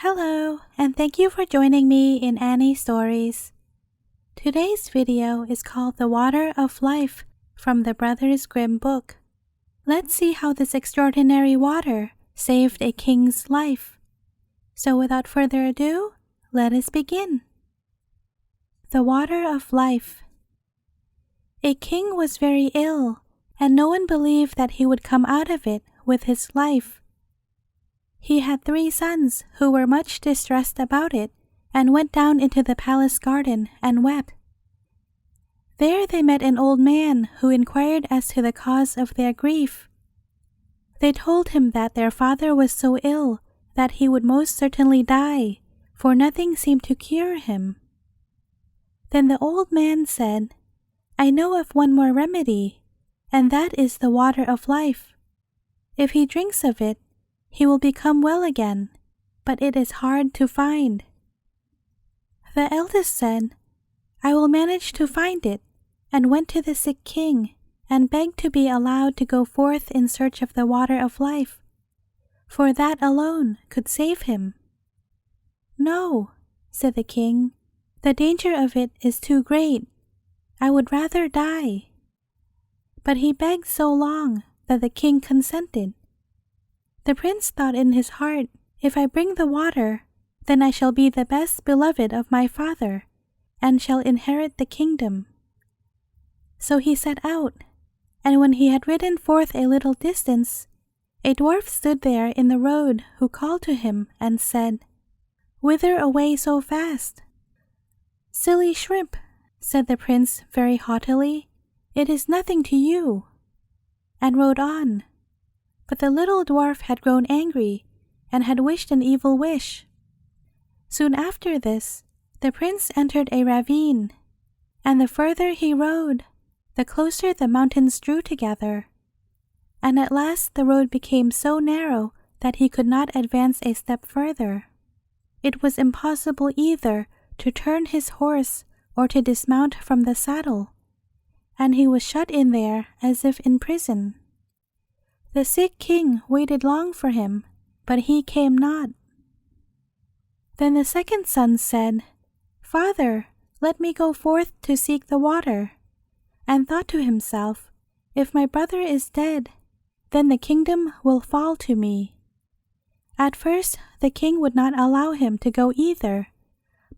Hello, and thank you for joining me in Annie Stories. Today's video is called The Water of Life from the Brothers Grimm book. Let's see how this extraordinary water saved a king's life. So without further ado, let us begin. The Water of Life. A king was very ill, and no one believed that he would come out of it with his life. He had 3 sons who were much distressed about it and went down into the palace garden and wept. There they met an old man who inquired as to the cause of their grief. They told him that their father was so ill that he would most certainly die, for nothing seemed to cure him. Then the old man said, "I know of one more remedy, and that is the water of life. If he drinks of it, he will become well again, but it is hard to find." The eldest said, "I will manage to find it," and went to the sick king and begged to be allowed to go forth in search of the water of life, for that alone could save him. "No," said the king, "the danger of it is too great. I would rather die." But he begged so long that the king consented. The prince thought in his heart, "If I bring the water, then I shall be the best beloved of my father, and shall inherit the kingdom." So he set out, and when he had ridden forth a little distance, a dwarf stood there in the road who called to him and said, "Whither away so fast?" "Silly shrimp," said the prince very haughtily, "it is nothing to you," and rode on. But the little dwarf had grown angry and had wished an evil wish. Soon after this, the prince entered a ravine, and the further he rode, the closer the mountains drew together. And at last the road became so narrow that he could not advance a step further. It was impossible either to turn his horse or to dismount from the saddle, and he was shut in there as if in prison. The sick king waited long for him, but he came not. Then the second son said, "Father, let me go forth to seek the water," and thought to himself, "If my brother is dead, then the kingdom will fall to me." At first the king would not allow him to go either,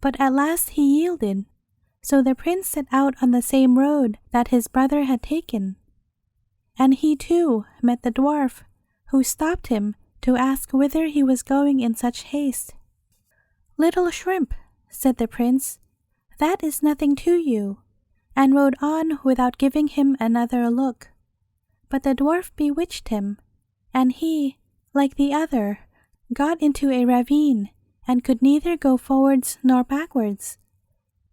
but at last he yielded, so the prince set out on the same road that his brother had taken. And he too met the dwarf, who stopped him to ask whither he was going in such haste. "Little shrimp," said the prince, "that is nothing to you," and rode on without giving him another look. But the dwarf bewitched him, and he, like the other, got into a ravine and could neither go forwards nor backwards.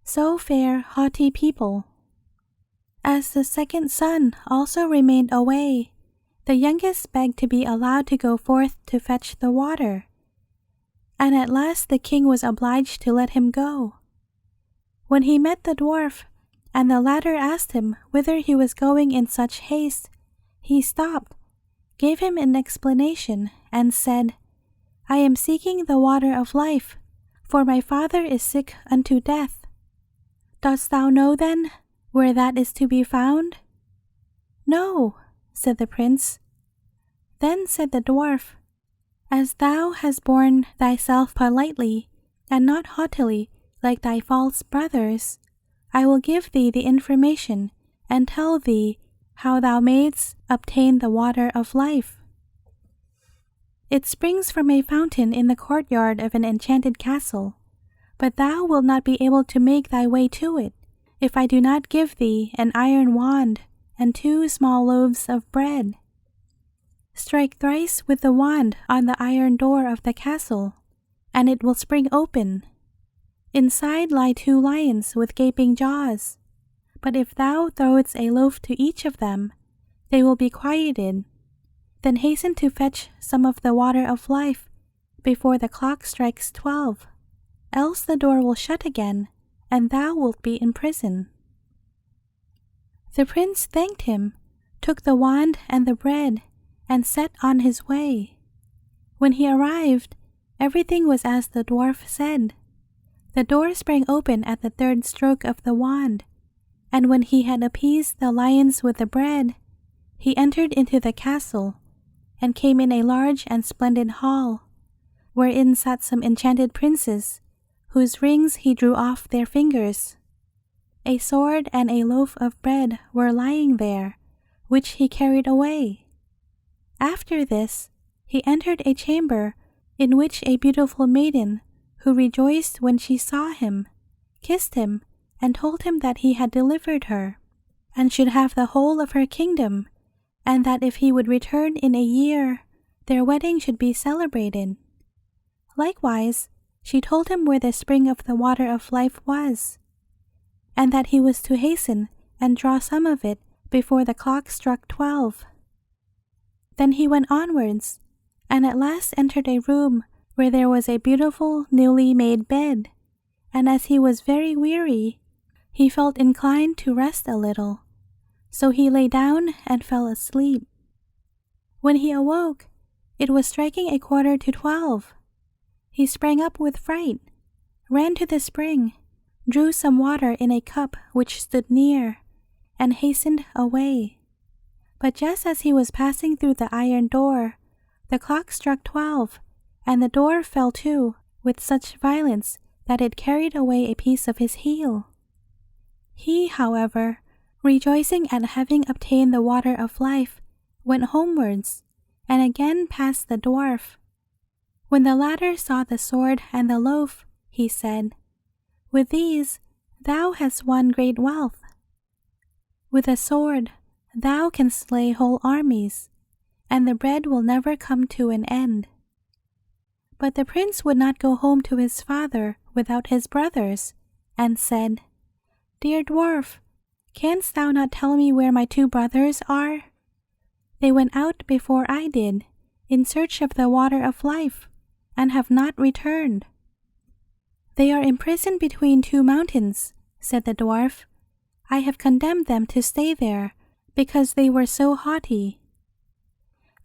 So fare haughty people. As the second son also remained away, the youngest begged to be allowed to go forth to fetch the water, and at last the king was obliged to let him go. When he met the dwarf, and the latter asked him whither he was going in such haste, he stopped, gave him an explanation, and said, "I am seeking the water of life, for my father is sick unto death. Dost thou know then where that is to be found?" "No," said the prince. Then said the dwarf, "As thou hast borne thyself politely, and not haughtily like thy false brothers, I will give thee the information and tell thee how thou mayst obtain the water of life. It springs from a fountain in the courtyard of an enchanted castle, but thou wilt not be able to make thy way to it, if I do not give thee an iron wand and 2 small loaves of bread. Strike thrice with the wand on the iron door of the castle, and it will spring open. Inside lie 2 lions with gaping jaws, but if thou throwest a loaf to each of them, they will be quieted. Then hasten to fetch some of the water of life before the clock strikes 12, else the door will shut again, and thou wilt be in prison." The prince thanked him, took the wand and the bread, and set on his way. When he arrived, everything was as the dwarf said. The door sprang open at the third stroke of the wand, and when he had appeased the lions with the bread, he entered into the castle, and came in a large and splendid hall, wherein sat some enchanted princes, whose rings he drew off their fingers. A sword and a loaf of bread were lying there, which he carried away. After this, he entered a chamber in which a beautiful maiden, who rejoiced when she saw him, kissed him, and told him that he had delivered her, and should have the whole of her kingdom, and that if he would return in a year, their wedding should be celebrated. Likewise, she told him where the spring of the water of life was, and that he was to hasten and draw some of it before the clock struck 12. Then he went onwards, and at last entered a room where there was a beautiful newly made bed, and as he was very weary, he felt inclined to rest a little, so he lay down and fell asleep. When he awoke, it was striking 11:45. He sprang up with fright, ran to the spring, drew some water in a cup which stood near, and hastened away. But just as he was passing through the iron door, the clock struck 12, and the door fell to with such violence that it carried away a piece of his heel. He, however, rejoicing at having obtained the water of life, went homewards, and again passed the dwarf. When the latter saw the sword and the loaf, he said, "With these thou hast won great wealth. With a sword thou canst slay whole armies, and the bread will never come to an end." But the prince would not go home to his father without his brothers, and said, "Dear dwarf, canst thou not tell me where my 2 brothers are? They went out before I did, in search of the water of life, and have not returned." "They are imprisoned between 2 mountains," said the dwarf. "I have condemned them to stay there, because they were so haughty."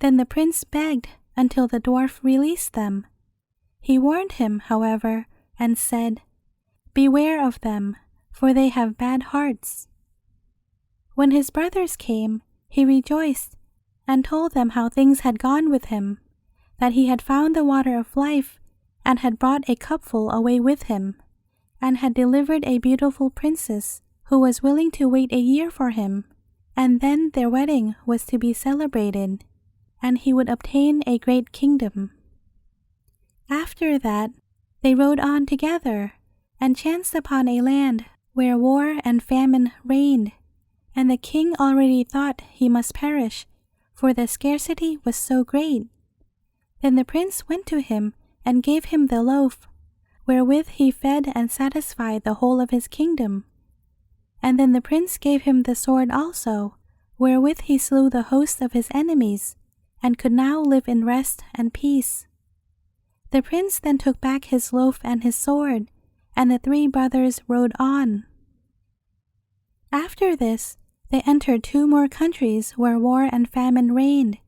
Then the prince begged until the dwarf released them. He warned him, however, and said, "Beware of them, for they have bad hearts." When his brothers came, he rejoiced, and told them how things had gone with him, that he had found the water of life, and had brought a cupful away with him, and had delivered a beautiful princess, who was willing to wait a year for him, and then their wedding was to be celebrated, and he would obtain a great kingdom. After that, they rode on together, and chanced upon a land where war and famine reigned, and the king already thought he must perish, for the scarcity was so great. Then the prince went to him and gave him the loaf, wherewith he fed and satisfied the whole of his kingdom. And then the prince gave him the sword also, wherewith he slew the host of his enemies, and could now live in rest and peace. The prince then took back his loaf and his sword, and the 3 brothers rode on. After this, they entered 2 more countries where war and famine reigned,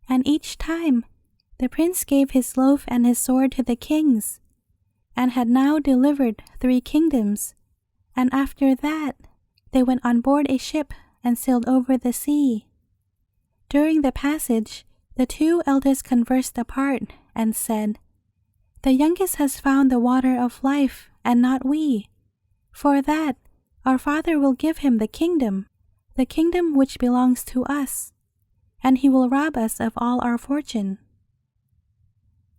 and each time the prince gave his loaf and his sword to the kings, and had now delivered 3 kingdoms, and after that they went on board a ship and sailed over the sea. During the passage, the 2 eldest conversed apart and said, "The youngest has found the water of life, and not we. For that, our father will give him the kingdom which belongs to us, and he will rob us of all our fortune."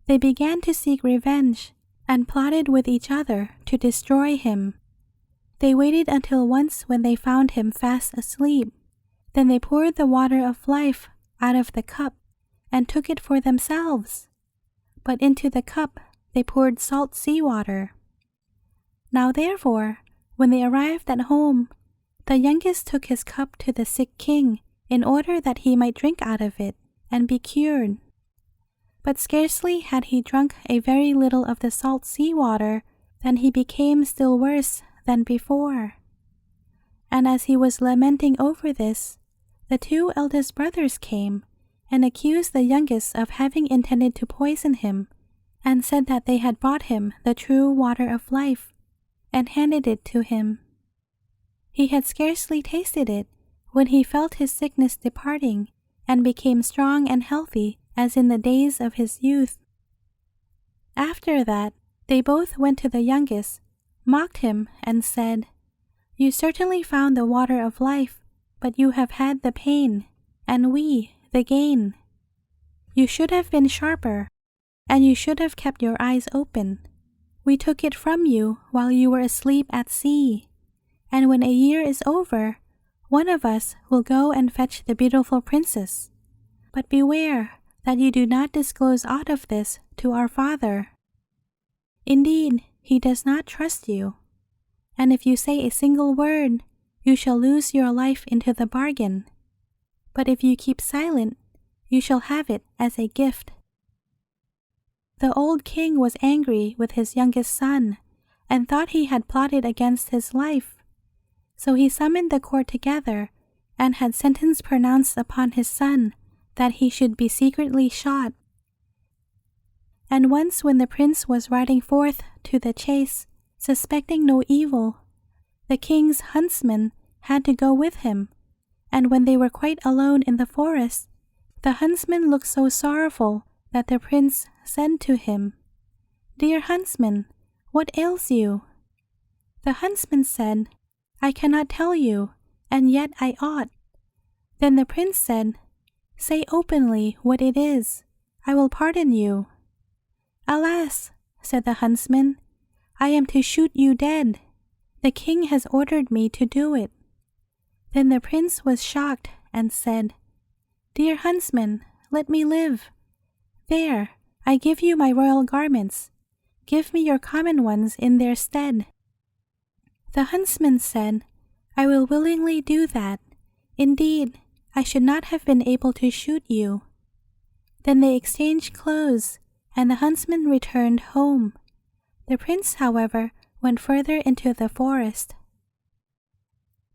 They began to seek revenge, and plotted with each other to destroy him. They waited until once when they found him fast asleep. Then they poured the water of life out of the cup, and took it for themselves. But into the cup they poured salt sea water. Now therefore, when they arrived at home, the youngest took his cup to the sick king, in order that he might drink out of it, and be cured. But scarcely had he drunk a very little of the salt sea water, than he became still worse than before. And as he was lamenting over this, the 2 eldest brothers came, and accused the youngest of having intended to poison him, and said that they had brought him the true water of life, and handed it to him. He had scarcely tasted it when he felt his sickness departing, and became strong and healthy as in the days of his youth. After that, they both went to the youngest, mocked him, and said, "You certainly found the water of life, but you have had the pain, and we the gain. You should have been sharper, and you should have kept your eyes open. We took it from you while you were asleep at sea, and when a year is over, one of us will go and fetch the beautiful princess. But beware that you do not disclose aught of this to our father. Indeed, he does not trust you, and if you say a single word, you shall lose your life into the bargain. But if you keep silent, you shall have it as a gift." The old king was angry with his youngest son, and thought he had plotted against his life. So he summoned the court together, and had sentence pronounced upon his son that he should be secretly shot. And once when the prince was riding forth to the chase, suspecting no evil, the king's huntsman had to go with him, and when they were quite alone in the forest, the huntsman looked so sorrowful that the prince said to him, "Dear huntsman, what ails you?" The huntsman said, "I cannot tell you, and yet I ought." Then the prince said, "Say openly what it is. I will pardon you." "Alas," said the huntsman, "I am to shoot you dead. The king has ordered me to do it." Then the prince was shocked and said, "Dear huntsman, let me live. There, I give you my royal garments. Give me your common ones in their stead." The huntsman said, "I will willingly do that. Indeed, I should not have been able to shoot you." Then they exchanged clothes, and the huntsman returned home. The prince, however, went further into the forest.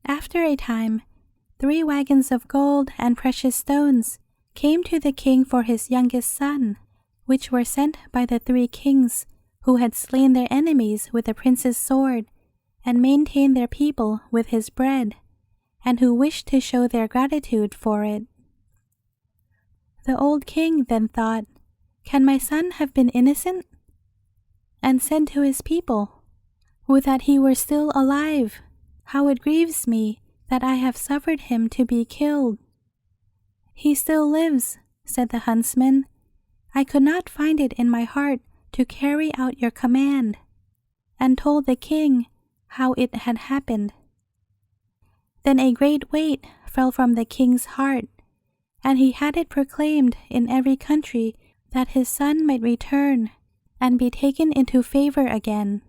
After a time, 3 wagons of gold and precious stones came to the king for his youngest son, which were sent by the 3 kings who had slain their enemies with the prince's sword, and maintained their people with his bread, and who wished to show their gratitude for it. The old king then thought, "Can my son have been innocent?" and said to his people, "Would that he were still alive! How it grieves me that I have suffered him to be killed." "He still lives," said the huntsman. "I could not find it in my heart to carry out your command," and told the king how it had happened. Then a great weight fell from the king's heart, and he had it proclaimed in every country that his son might return and be taken into favor again.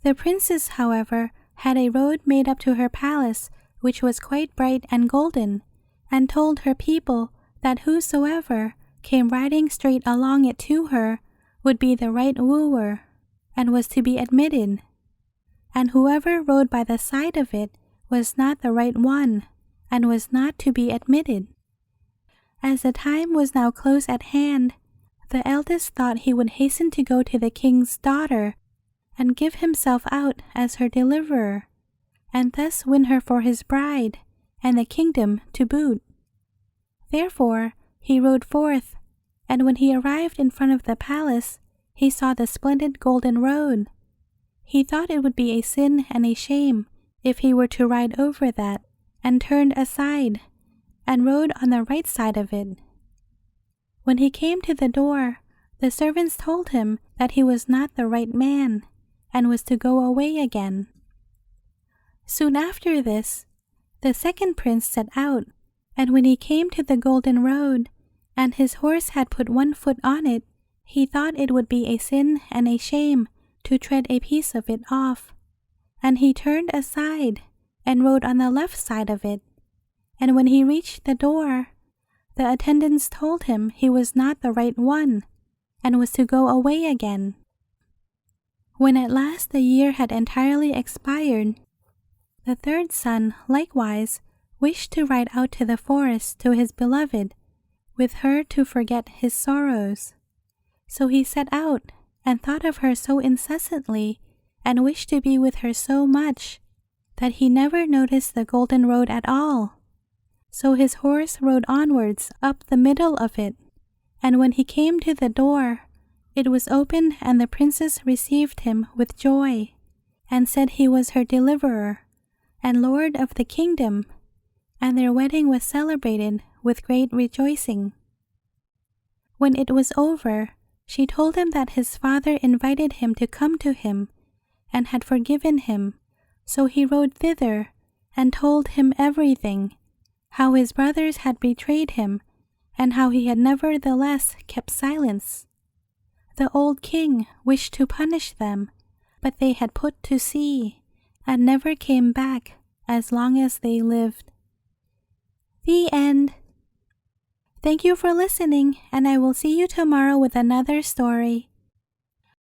The princess, however, had a road made up to her palace which was quite bright and golden, and told her people that whosoever came riding straight along it to her would be the right wooer, and was to be admitted, and whoever rode by the side of it was not the right one, and was not to be admitted. As the time was now close at hand, the eldest thought he would hasten to go to the king's daughter, and give himself out as her deliverer, and thus win her for his bride, and the kingdom to boot. Therefore he rode forth, and when he arrived in front of the palace, he saw the splendid golden road. He thought it would be a sin and a shame if he were to ride over that, and turned aside, and rode on the right side of it. When he came to the door, the servants told him that he was not the right man, and was to go away again. Soon after this, the second prince set out, and when he came to the golden road, and his horse had put 1 foot on it, he thought it would be a sin and a shame to tread a piece of it off, and he turned aside, and rode on the left side of it. And when he reached the door, the attendants told him he was not the right one, and was to go away again. When at last the year had entirely expired, the third son likewise wished to ride out to the forest to his beloved, with her to forget his sorrows. So he set out and thought of her so incessantly and wished to be with her so much that he never noticed the golden road at all. So his horse rode onwards up the middle of it, and when he came to the door, it was opened, and the princess received him with joy, and said he was her deliverer and lord of the kingdom, and their wedding was celebrated with great rejoicing. When it was over, she told him that his father invited him to come to him, and had forgiven him. So he rode thither, and told him everything, how his brothers had betrayed him, and how he had nevertheless kept silence. The old king wished to punish them, but they had put to sea, and never came back as long as they lived. The end. Thank you for listening, and I will see you tomorrow with another story.